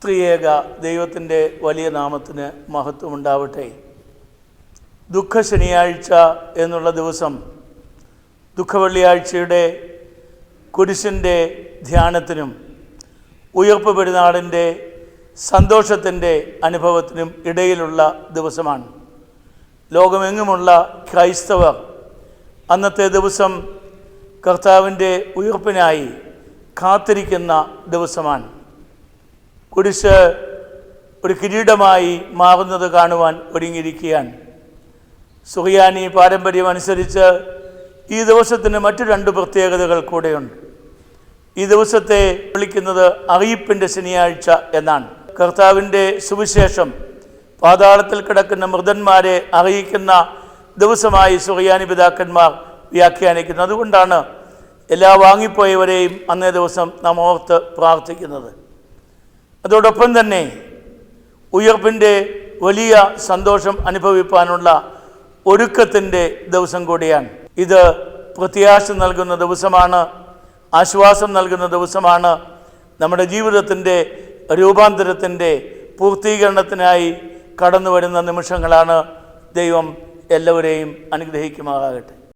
ത്രിയേക ദൈവത്തിൻ്റെ വലിയ നാമത്തിന് മഹത്വമുണ്ടാവട്ടെ. ദുഃഖ ശനിയാഴ്ച എന്നുള്ള ദിവസം ദുഃഖവെള്ളിയാഴ്ചയുടെ കുരിശിൻ്റെ ധ്യാനത്തിനും ഉയർപ്പ് പെരുന്നാളിൻ്റെ സന്തോഷത്തിൻ്റെ അനുഭവത്തിനും ഇടയിലുള്ള ദിവസമാണ്. ലോകമെങ്ങുമുള്ള ക്രൈസ്തവർ അന്നത്തെ ദിവസം കർത്താവിൻ്റെ ഉയർപ്പിനായി കാത്തിരിക്കുന്ന ദിവസമാണ്. കുരിശ് ഒരു കിരീടമായി മാറുന്നത് കാണുവാൻ ഒരുങ്ങിയിരിക്കുകയാണ്. സുറിയാനി പാരമ്പര്യം അനുസരിച്ച് ഈ ദിവസത്തിന് മറ്റു രണ്ട് പ്രത്യേകതകൾ കൂടെയുണ്ട്. ഈ ദിവസത്തെ വിളിക്കുന്നത് അറിയിപ്പിൻ്റെ ശനിയാഴ്ച എന്നാണ്. കർത്താവിൻ്റെ സുവിശേഷം പാതാളത്തിൽ കിടക്കുന്ന മൃതന്മാരെ അറിയിക്കുന്ന ദിവസമായി സുറിയാനി പിതാക്കന്മാർ വ്യാഖ്യാനിക്കുന്നത്. അതുകൊണ്ടാണ് എല്ലാ വാങ്ങിപ്പോയവരെയും അന്നേ ദിവസം നാം ഓർത്ത് പ്രാർത്ഥിക്കുന്നത്. അതോടൊപ്പം തന്നെ ഉയർപ്പിൻ്റെ വലിയ സന്തോഷം അനുഭവിപ്പാനുള്ള ഒരുക്കത്തിൻ്റെ ദിവസം കൂടിയാണ്. ഇത് പ്രത്യാശ നൽകുന്ന ദിവസമാണ്, ആശ്വാസം നൽകുന്ന ദിവസമാണ്. നമ്മുടെ ജീവിതത്തിൻ്റെ രൂപാന്തരത്തിൻ്റെ പൂർത്തീകരണത്തിനായി കടന്നു വരുന്ന നിമിഷങ്ങളാണ്. ദൈവം എല്ലാവരെയും അനുഗ്രഹിക്കുമാറാകട്ടെ.